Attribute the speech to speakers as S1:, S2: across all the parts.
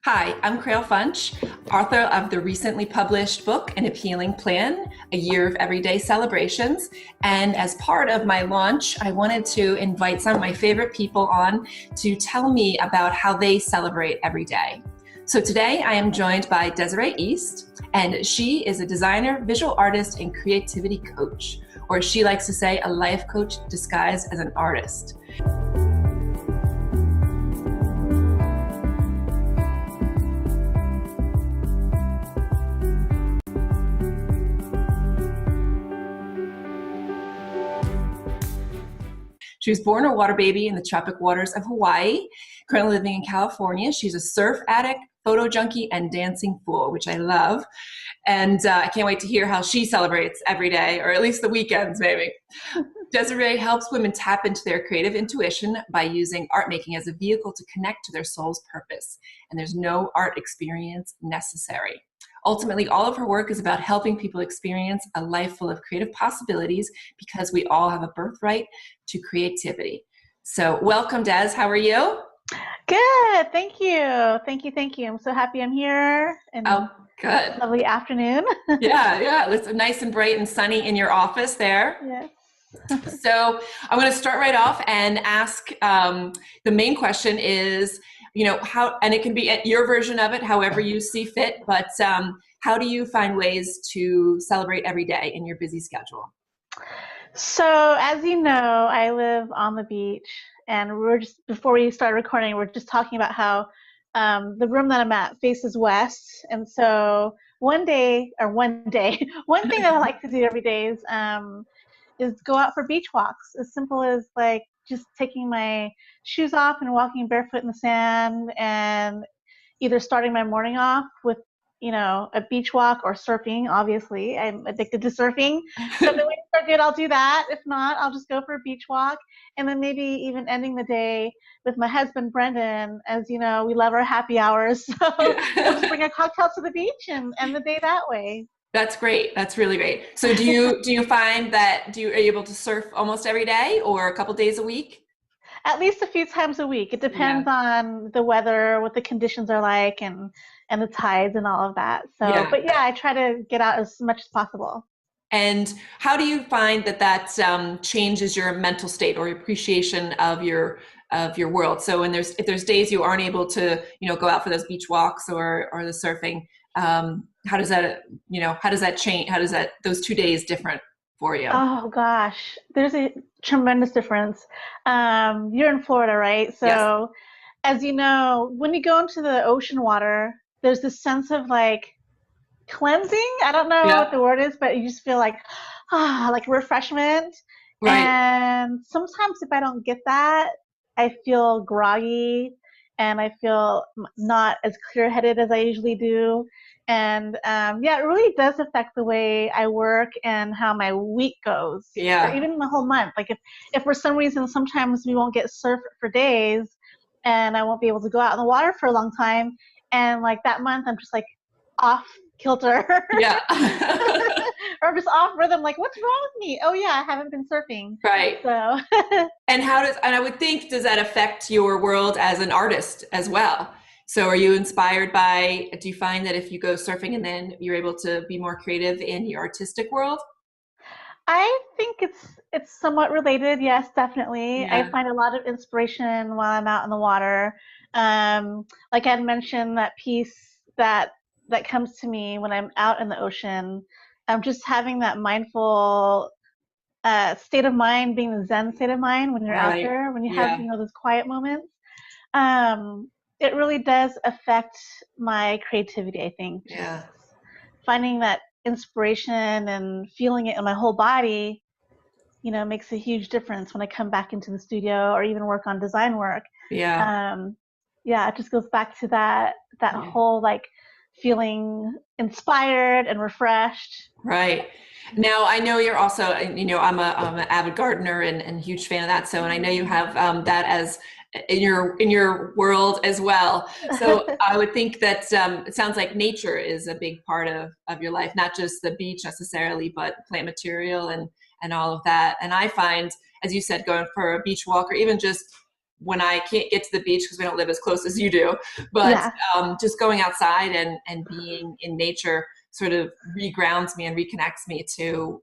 S1: Hi, I'm Crail Funch, author of the recently published book, An Appealing Plan, A Year of Everyday Celebrations. And as part of my launch, I wanted to invite some of my favorite people on to tell me about how they celebrate every day. So today I am joined by Desiree East, and she is a designer, visual artist, and creativity coach, or as she likes to say, a life coach disguised as an artist. She was born a water baby in the tropic waters of Hawaii, currently living in California. She's a surf addict, photo junkie, and dancing fool, which I love. And I can't wait to hear how she celebrates every day, or at least the weekends, maybe. Desiree helps women tap into their creative intuition by using art making as a vehicle to connect to their soul's purpose. And there's no art experience necessary. Ultimately, all of her work is about helping people experience a life full of creative possibilities because we all have a birthright to creativity. So welcome, Des. How are you?
S2: Good. Thank you. Thank you. I'm so happy I'm here. And
S1: Oh, good.
S2: lovely afternoon.
S1: Yeah. It's nice and bright and sunny in your office there.
S2: Yes.
S1: So I'm going to start right off and ask the main question is, how, and it can be at your version of it, however you see fit, but how do you find ways to celebrate every day in your busy schedule?
S2: So, as you know, I live on the beach, and before we started recording, we're just talking about how the room that I'm at faces west. And so one day, one thing that I like to do every day is go out for beach walks, as simple as like just taking my shoes off and walking barefoot in the sand, and either starting my morning off with a beach walk or surfing. Obviously, I'm addicted to surfing, so if the waves are good, I'll do that. If not, I'll just go for a beach walk, and then maybe even ending the day with my husband Brendan. As you know, we love our happy hours, so we'll just bring a cocktail to the beach and end the day that way.
S1: That's great. That's really great. So do you find that are you able to surf almost every day or a couple days a week?
S2: At least a few times a week. It
S1: Yeah.
S2: depends on the weather, what the conditions are like, and the tides and all of that. So,
S1: Yeah.
S2: but yeah, I try to get out as much as possible.
S1: And how do you find that changes your mental state or appreciation of your world? So if there's days you aren't able to go out for those beach walks or the surfing, how does that change? How does that those 2 days different for you?
S2: Oh gosh, there's a tremendous difference. You're in Florida, right?
S1: Yes.
S2: So, as you know, when you go into the ocean water, there's this sense of like cleansing. I don't know what
S1: Yeah.
S2: the word is, but you just feel like refreshment.
S1: Right.
S2: And sometimes if I don't get that, I feel groggy and I feel not as clear-headed as I usually do. And yeah, it really does affect the way I work and how my week goes, or
S1: Yeah.
S2: even the whole month. Like if for some reason sometimes we won't get surf for days, and I won't be able to go out in the water for a long time, and like that month I'm just like off kilter.
S1: Yeah.
S2: Or just off rhythm, like what's wrong with me? Oh yeah, I haven't been surfing.
S1: Right.
S2: So
S1: And I would think, does that affect your world as an artist as well? So are you inspired do you find that if you go surfing and then you're able to be more creative in your artistic world?
S2: I think it's somewhat related. Yes, definitely. I
S1: Yeah.
S2: find a lot of inspiration while I'm out in the water. Like I had mentioned, that piece that comes to me when I'm out in the ocean. Just having that mindful state of mind, being the Zen state of mind when you're out
S1: Right.
S2: there, when you have
S1: Yeah.
S2: those quiet moments. Um, it really does affect my creativity. I think just
S1: Yeah.
S2: finding that inspiration and feeling it in my whole body, makes a huge difference when I come back into the studio or even work on design work.
S1: Yeah.
S2: Um, yeah, it just goes back to that
S1: Yeah.
S2: whole like feeling inspired and refreshed.
S1: Right. Now, I know you're also, I'm an avid gardener and huge fan of that. So, and I know you have that as in your world as well. So, I would think that it sounds like nature is a big part of your life, not just the beach necessarily, but plant material and all of that. And I find, as you said, going for a beach walk or even just when I can't get to the beach because we don't live as close as you do, but
S2: Yeah.
S1: just going outside and being in nature sort of regrounds me and reconnects me to,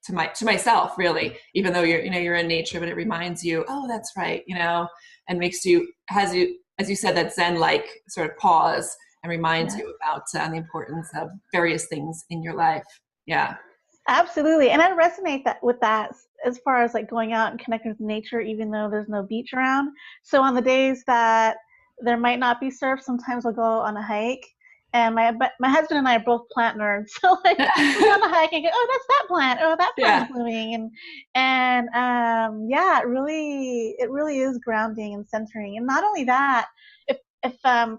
S1: to myself really, even though you're in nature, but it reminds you, oh, that's right, and makes you, has you, as you said, that Zen like sort of pause and reminds
S2: Yeah.
S1: you about the importance of various things in your life. Yeah.
S2: Absolutely. And I resonate with that as far as like going out and connecting with nature, even though there's no beach around. So on the days that there might not be surf, sometimes I'll go on a hike. And my husband and I are both plant nerds. So like we go on a hike and go, oh, that's that plant. Oh, that plant
S1: Yeah.
S2: is blooming. Yeah, it really is grounding and centering. And not only that, if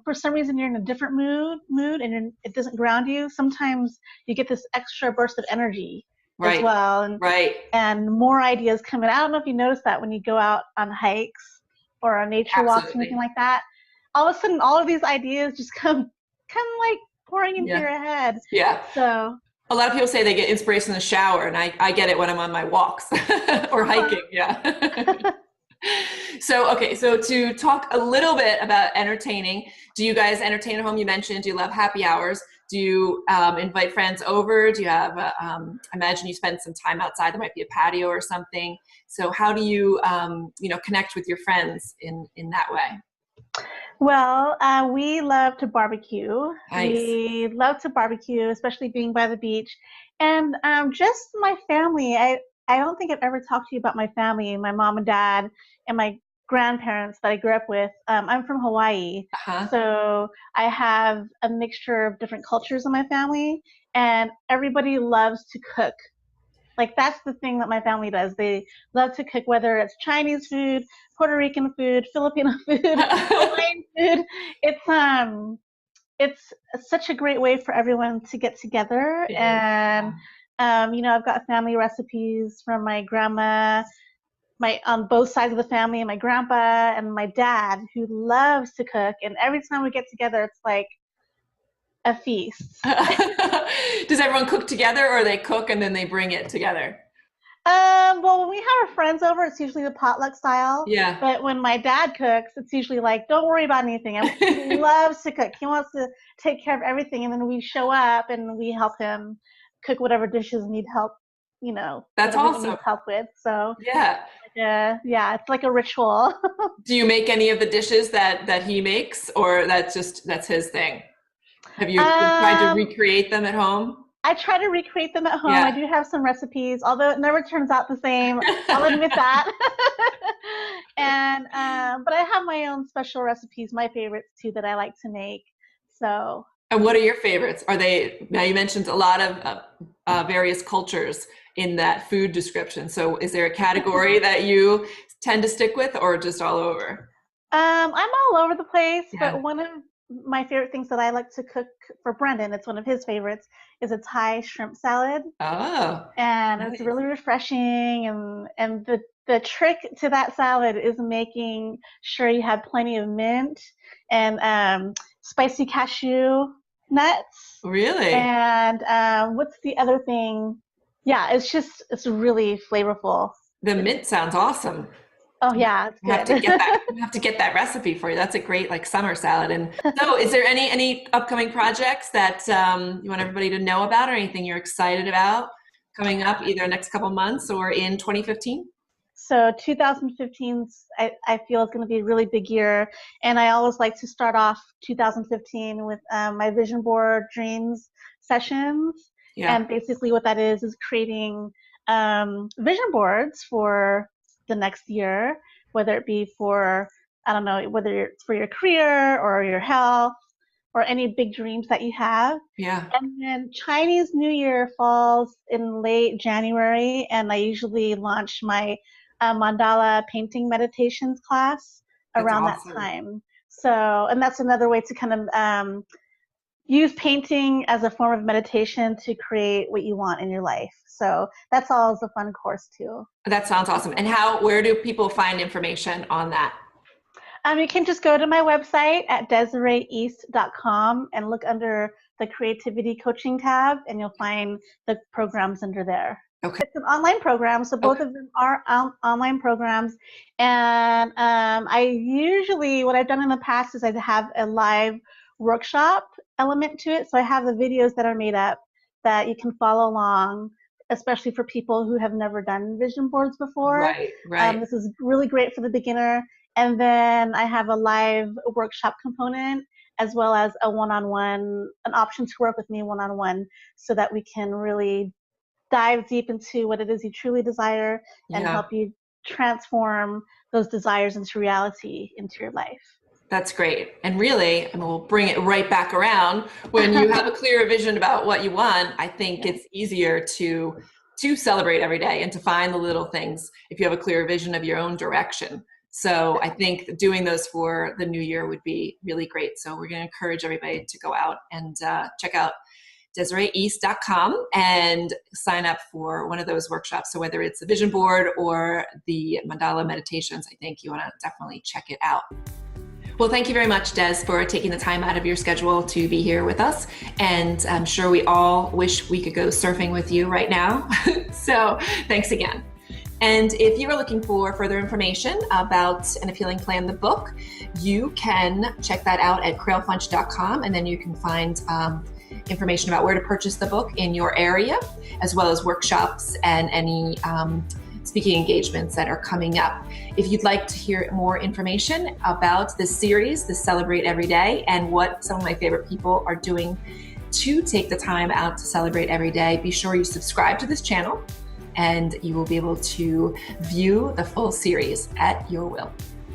S2: for some reason you're in a different mood and it doesn't ground you, sometimes you get this extra burst of energy as
S1: Right.
S2: well,
S1: Right.
S2: and more ideas come in. I don't know if you notice that when you go out on hikes or on nature walks or anything
S1: Absolutely.
S2: like that. All of a sudden, all of these ideas just come like pouring into
S1: Yeah.
S2: your head.
S1: Yeah.
S2: So,
S1: A lot of people say they get inspiration in the shower, and I get it when I'm on my walks or hiking. Yeah. So, okay. So to talk a little bit about entertaining, do you guys entertain at home? You mentioned, do you love happy hours? Do you invite friends over? Do you have, imagine you spend some time outside. There might be a patio or something. So how do you, connect with your friends in that way?
S2: well, we love to barbecue.
S1: Nice.
S2: We love to barbecue, especially being by the beach. And just my family. I don't think I've ever talked to you about my family, my mom and dad, and my grandparents that I grew up with. I'm from Hawaii.
S1: Uh-huh.
S2: So I have a mixture of different cultures in my family, and everybody loves to cook. Like that's the thing that my family does. They love to cook, whether it's Chinese food, Puerto Rican food, Filipino food, Hawaiian food. It's such a great way for everyone to get together.
S1: It is.
S2: And I've got family recipes from my grandma, my on both sides of the family, and my grandpa and my dad who loves to cook. And every time we get together, it's like a feast.
S1: Does everyone cook together, or they cook and then they bring it together?
S2: Well, when we have our friends over, it's usually the potluck style.
S1: Yeah.
S2: But when my dad cooks, it's usually like, don't worry about anything. He loves to cook. He wants to take care of everything. And then we show up and we help him cook whatever dishes need help,
S1: That's
S2: whatever he
S1: awesome.
S2: needs help with. So,
S1: Yeah.
S2: yeah, it's like a ritual.
S1: Do you make any of the dishes that he makes, or that's his thing? Have you been trying to
S2: um,
S1: recreate them at home?
S2: I try to recreate them at home. I
S1: Yeah.
S2: do have some recipes, although it never turns out the same. I'll admit that. But I have my own special recipes, my favorites too, that I like to make. So
S1: And what are your favorites? Are they, now you mentioned a lot of various cultures in that food description. So is there a category that you tend to stick with, or just all over?
S2: I'm all over the place,
S1: Yeah.
S2: but one of my favorite things that I like to cook for Brendan, it's one of his favorites, is a Thai shrimp salad.
S1: Oh,
S2: And it's
S1: nice.
S2: really refreshing, and the trick to that salad is making sure you have plenty of mint and spicy cashew nuts.
S1: Really?
S2: And what's the other thing? Yeah, it's really flavorful.
S1: The mint sounds awesome.
S2: Oh yeah, it's
S1: I have to
S2: good.
S1: get that. I have to get that recipe for you. That's a great like summer salad. And so, is there any upcoming projects that you want everybody to know about, or anything you're excited about coming up, either next couple months or in 2015?
S2: So 2015, I feel is going to be a really big year, and I always like to start off 2015 with my vision board dreams sessions.
S1: Yeah,
S2: And basically, what that is creating vision boards for the next year, whether it be for, I don't know, whether it's for your career or your health or any big dreams that you have.
S1: yeah.
S2: And then Chinese New Year falls in late January, and I usually launch my mandala painting meditations class
S1: That's
S2: around that
S1: awesome.
S2: time. So, and that's another way to kind of use painting as a form of meditation to create what you want in your life. So that's always a fun course too.
S1: That sounds awesome. And where do people find information on that?
S2: You can just go to my website at DesireeEast.com and look under the creativity coaching tab, and you'll find the programs under there.
S1: Okay.
S2: It's an online program, so both
S1: Okay.
S2: of them are online programs. And what I've done in the past is I have a live workshop element to it. So I have the videos that are made up that you can follow along, especially for people who have never done vision boards before.
S1: Right, right.
S2: This is really great for the beginner. And then I have a live workshop component as well as a one-on-one, an option to work with me one-on-one so that we can really dive deep into what it is you truly desire and
S1: Yeah.
S2: help you transform those desires into reality into your life.
S1: That's great. And really, I mean, we'll bring it right back around. When you have a clearer vision about what you want, I think
S2: Yes.
S1: it's easier to celebrate every day and to find the little things if you have a clearer vision of your own direction. So I think doing those for the new year would be really great. So we're going to encourage everybody to go out and check out DesireeEast.com and sign up for one of those workshops. So whether it's the vision board or the mandala meditations, I think you want to definitely check it out. Well, thank you very much, Des, for taking the time out of your schedule to be here with us. And I'm sure we all wish we could go surfing with you right now. So thanks again. And if you are looking for further information about An Appealing Plan, the book, you can check that out at crailpunch.com, and then you can find information about where to purchase the book in your area, as well as workshops and any speaking engagements that are coming up. If you'd like to hear more information about this series, the Celebrate Every Day, and what some of my favorite people are doing to take the time out to celebrate every day, be sure you subscribe to this channel and you will be able to view the full series at your will.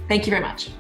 S1: Thank you very much.